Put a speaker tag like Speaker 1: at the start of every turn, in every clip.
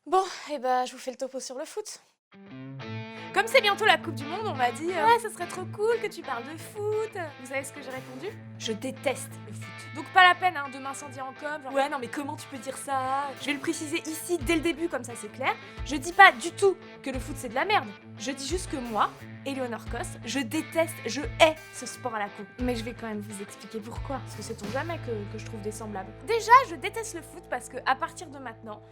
Speaker 1: Bon, et bah je vous fais le topo sur le foot.
Speaker 2: Comme c'est bientôt la Coupe du Monde, on m'a dit ouais, ça serait trop cool que tu parles de foot. Vous savez ce que j'ai répondu? Je déteste le foot. Donc pas la peine de m'incendier en com, genre ouais non mais comment tu peux dire ça? Je vais le préciser ici dès le début comme ça c'est clair. Je dis pas du tout que le foot c'est de la merde. Je dis juste que moi, Éléonore Cos, je déteste, je hais ce sport à la con. Mais je vais quand même vous expliquer pourquoi, parce que c'est-on jamais que je trouve des semblables. Déjà, je déteste le foot parce que à partir de maintenant,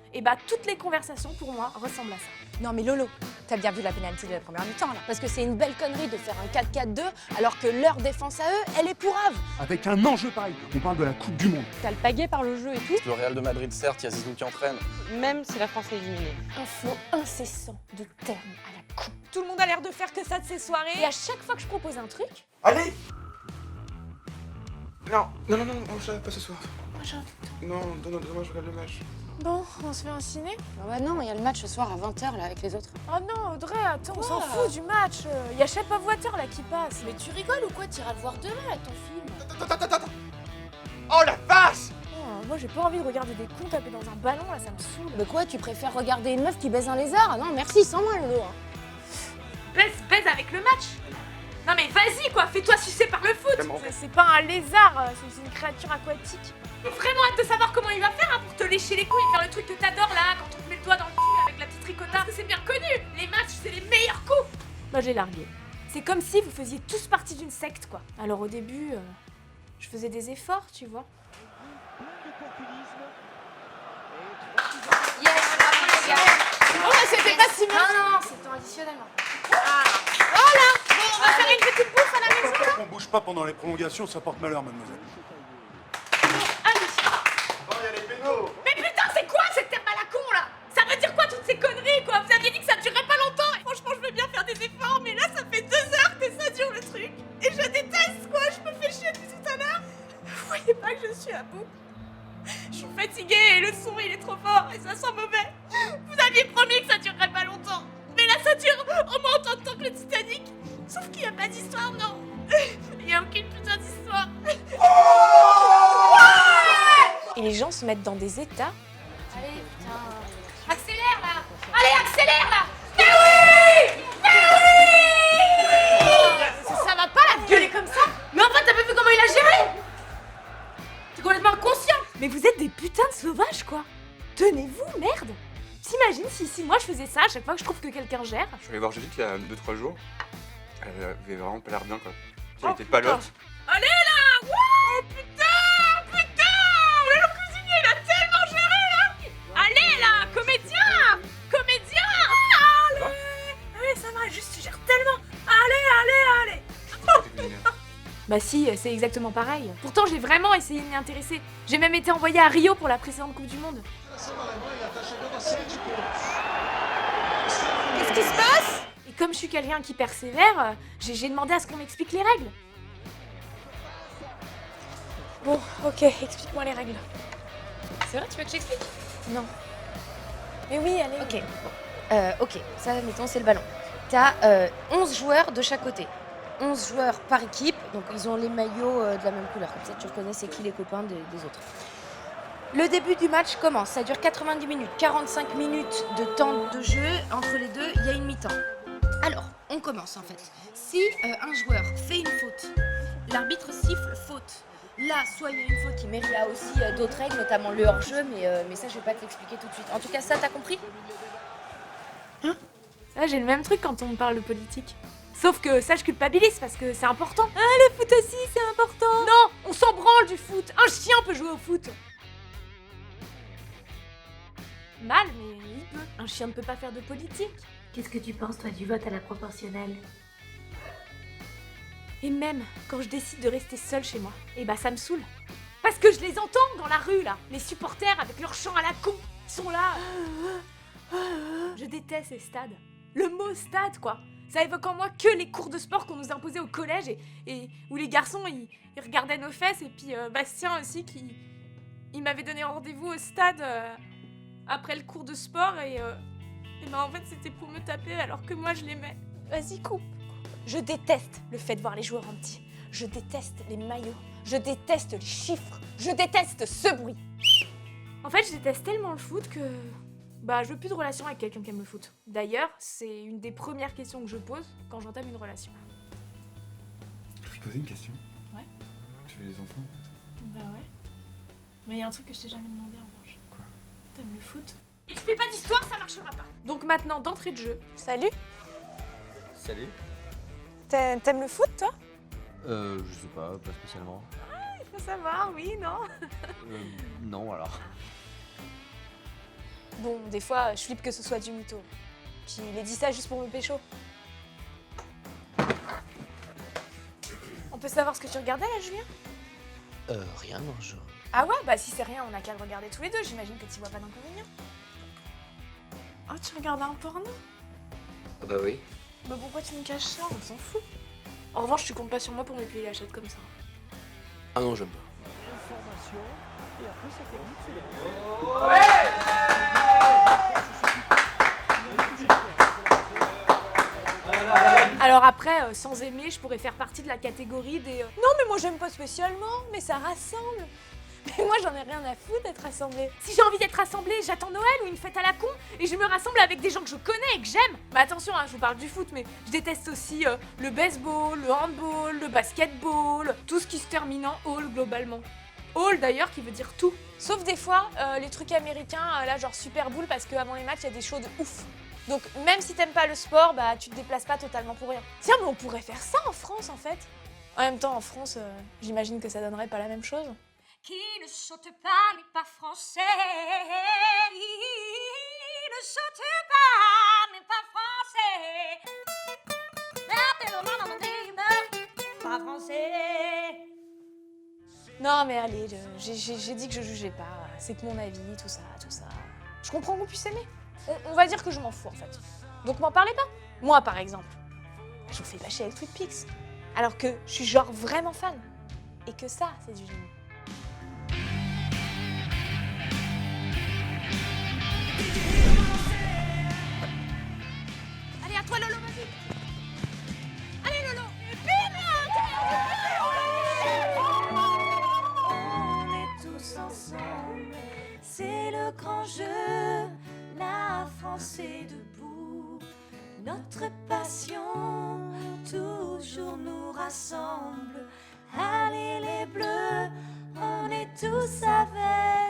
Speaker 2: toutes les conversations pour moi ressemblent à ça.
Speaker 3: Non mais Lolo, t'as bien vu la pénalité de la première mi-temps là. Parce que c'est une belle connerie de faire un 4-4-2 alors que leur défense à eux, elle est pourrave.
Speaker 4: Avec un enjeu pareil, on parle de la Coupe du Monde.
Speaker 3: T'as le pagaie par le jeu et tout.
Speaker 5: Le Real de Madrid, certes, il y a Zizou qui entraîne.
Speaker 3: Même si la France est éliminée.
Speaker 1: Un flot incessant de termes à la con.
Speaker 2: Tout le monde a l'air de faire que ça de ses soirées.
Speaker 1: Et à chaque fois que je propose un truc,
Speaker 6: Allez! Non, pas ce soir. Non, demain je regarde le match.
Speaker 1: bon, on se fait un ciné.
Speaker 3: Ah bah non, il y a le match ce soir à 20h là avec les autres.
Speaker 2: Oh non, Audrey, attends, on s'en fout du match. Il y a Shape of Water là qui passe.
Speaker 1: Mais tu rigoles ou quoi? T'iras le voir demain avec ton film.
Speaker 6: Attends! Oh la vache!
Speaker 2: Oh, moi j'ai pas envie de regarder des cons taper dans un ballon là, ça me saoule.
Speaker 3: Mais quoi, tu préfères regarder une meuf qui baise un lézard? Ah non merci, sans moi Lolo.
Speaker 2: Baise avec le match. Non mais vas-y quoi, fais-toi sucer par le foot.
Speaker 6: Vraiment.
Speaker 2: C'est pas un lézard, c'est une créature aquatique. J'ai vraiment hâte de savoir comment il va faire pour te lécher les couilles et faire le truc que t'adores là, quand on te met le doigt dans le cul avec la petite ricotta. Parce que c'est bien connu, les matchs c'est les meilleurs coups. Moi j'ai largué. C'est comme si vous faisiez tous partie d'une secte quoi. Alors au début, je faisais des efforts, tu vois.
Speaker 1: Yes, bravo les gars.
Speaker 2: Oh bah c'était pas si mal.
Speaker 1: Non, c'est temps additionnel.
Speaker 2: On va faire une petite bouffe à la maison.
Speaker 4: On bouge pas pendant les prolongations, ça porte malheur, mademoiselle.
Speaker 2: Allez.
Speaker 6: Oh, il y a les pénaux!
Speaker 2: Mais putain, c'est quoi cette terme à la con là? Ça veut dire quoi toutes ces conneries quoi? Vous aviez dit que ça durerait pas longtemps et franchement je veux bien faire des efforts mais là ça fait 2 heures que ça dure le truc et je déteste quoi, je me fais chier depuis tout à l'heure. Vous voyez pas que je suis à bout? Je suis fatiguée et le son il est trop fort et ça sent mauvais. Vous aviez promis que ça durerait pas longtemps mais là ça dure au moins autant de temps que le Titanic. Sauf qu'il y a pas d'histoire, non. Il y a aucune putain d'histoire.
Speaker 1: Et les gens se mettent dans des états.
Speaker 2: Allez, putain. Accélère là! Allez, accélère là! Mais oui! Ça va pas la gueuler comme ça? Mais en fait, t'as pas vu comment il a géré? T'es complètement inconscient! Mais vous êtes des putains de sauvages quoi! Tenez-vous, merde! T'imagines si moi je faisais ça à chaque fois que je trouve que quelqu'un gère?
Speaker 5: Je suis allé voir Judith il y a 2-3 jours. Elle avait vraiment pas l'air bien, quoi. Elle
Speaker 2: Oh,
Speaker 5: était pas
Speaker 2: putain.
Speaker 5: l'autre.
Speaker 2: Allez là! Wouh! Putain! Mais le cuisinier il a tellement géré là! Allez là! Comédien! Allez, ça va, juste tu gères tellement! Allez! Bah si, c'est exactement pareil. Pourtant j'ai vraiment essayé de m'y intéresser. J'ai même été envoyée à Rio pour la précédente Coupe du Monde. Qu'est-ce qui se passe? Et comme je suis quelqu'un qui persévère, j'ai demandé à ce qu'on m'explique les règles. Bon, ok, explique-moi les règles.
Speaker 3: C'est vrai, tu veux que je t'explique?
Speaker 1: Non. Mais oui, allez.
Speaker 3: Ok, ça mettons c'est le ballon. T'as 11 joueurs de chaque côté. 11 joueurs par équipe, donc ils ont les maillots de la même couleur. Comme ça tu reconnais c'est qui les copains des autres. Le début du match commence, ça dure 90 minutes, 45 minutes de temps de jeu. Entre les deux, il y a une mi-temps. Alors, on commence en fait. Si un joueur fait une faute, l'arbitre siffle faute. Là, soit il y a une faute qui mérite là aussi d'autres règles, notamment le hors-jeu, mais ça je vais pas te l'expliquer tout de suite. En tout cas, ça t'as compris?
Speaker 2: Ah, j'ai le même truc quand on me parle de politique. Sauf que ça, je culpabilise parce que c'est important. Ah, le foot aussi, c'est important. Non, on s'en branle du foot. Un chien peut jouer au foot. Mal, mais il peut. Un chien ne peut pas faire de politique.
Speaker 7: Qu'est-ce que tu penses, toi, du vote à la proportionnelle?
Speaker 2: Et même quand je décide de rester seule chez moi, ça me saoule. Parce que je les entends dans la rue, là. Les supporters avec leurs chants à la con. Ils sont là. Je déteste ces stades. Le mot stade, quoi. Ça évoque en moi que les cours de sport qu'on nous imposait au collège et où les garçons, ils regardaient nos fesses. Et puis Bastien aussi, il m'avait donné rendez-vous au stade après le cours de sport. Et en fait, c'était pour me taper alors que moi, je l'aimais.
Speaker 1: Vas-y, coupe. Je déteste le fait de voir les joueurs en petit. Je déteste les maillots. Je déteste les chiffres. Je déteste ce bruit.
Speaker 2: En fait, je déteste tellement le foot que Bah, je veux plus de relation avec quelqu'un qui aime le foot. D'ailleurs, c'est une des premières questions que je pose quand j'entame une relation.
Speaker 6: Je peux te poser une question?
Speaker 2: Ouais.
Speaker 6: Tu veux des enfants?
Speaker 2: Bah ouais. Mais il y a un truc que je t'ai jamais demandé en revanche.
Speaker 6: Quoi?
Speaker 2: T'aimes le foot? Et tu fais pas d'histoire, ça marchera pas. Donc maintenant, d'entrée de jeu.
Speaker 1: Salut.
Speaker 8: Salut.
Speaker 1: T'aimes le foot, toi?
Speaker 8: Je sais pas spécialement.
Speaker 2: Faut savoir, oui, non?
Speaker 8: Non alors.
Speaker 1: Bon, des fois, je flippe que ce soit du mytho. Puis il est dit ça juste pour me pécho. On peut savoir ce que tu regardais là, Julien?
Speaker 8: Rien non, je...
Speaker 1: Ah ouais, bah si c'est rien, on a qu'à le regarder tous les deux, j'imagine que tu vois pas d'inconvénient.
Speaker 2: Oh, tu regardes un porno?
Speaker 8: Ah bah oui.
Speaker 2: Bah pourquoi tu me caches ça? On s'en fout. En revanche, tu comptes pas sur moi pour me payer la chatte comme ça.
Speaker 8: Ah non, j'aime pas.
Speaker 2: Alors après, sans aimer, je pourrais faire partie de la catégorie des...
Speaker 1: Non, mais moi j'aime pas spécialement, mais ça rassemble. Mais moi j'en ai rien à foutre d'être rassemblée.
Speaker 2: Si j'ai envie d'être rassemblée, j'attends Noël ou une fête à la con et je me rassemble avec des gens que je connais et que j'aime. Mais attention, hein, je vous parle du foot, mais je déteste aussi le baseball, le handball, le basketball, tout ce qui se termine en hall globalement. Hall d'ailleurs qui veut dire tout.
Speaker 1: Sauf des fois, les trucs américains, là genre Super Bowl, parce qu'avant les matchs, il y a des shows de ouf. Donc même si t'aimes pas le sport, bah tu te déplaces pas totalement pour rien. Tiens, mais on pourrait faire ça en France en fait. En même temps, en France, j'imagine que ça donnerait pas la même chose.
Speaker 7: Qui ne saute pas n'est pas français. Qui ne saute pas n'est pas français. Pas français.
Speaker 1: Non mais allez, j'ai dit que je jugeais pas. C'est que mon avis, tout ça, tout ça. Je comprends qu'on puisse aimer. On va dire que je m'en fous en fait. Donc m'en parlez pas. Moi par exemple, je vous fais lâcher avec Twin Peaks. Alors que je suis genre vraiment fan. Et que ça, c'est du génie.
Speaker 2: Allez, à toi Lolo, vas-y. Allez Lolo.
Speaker 7: On est tous ensemble, c'est le grand jeu. La France est debout, notre passion toujours nous rassemble. Allez les bleus, on est tous avec.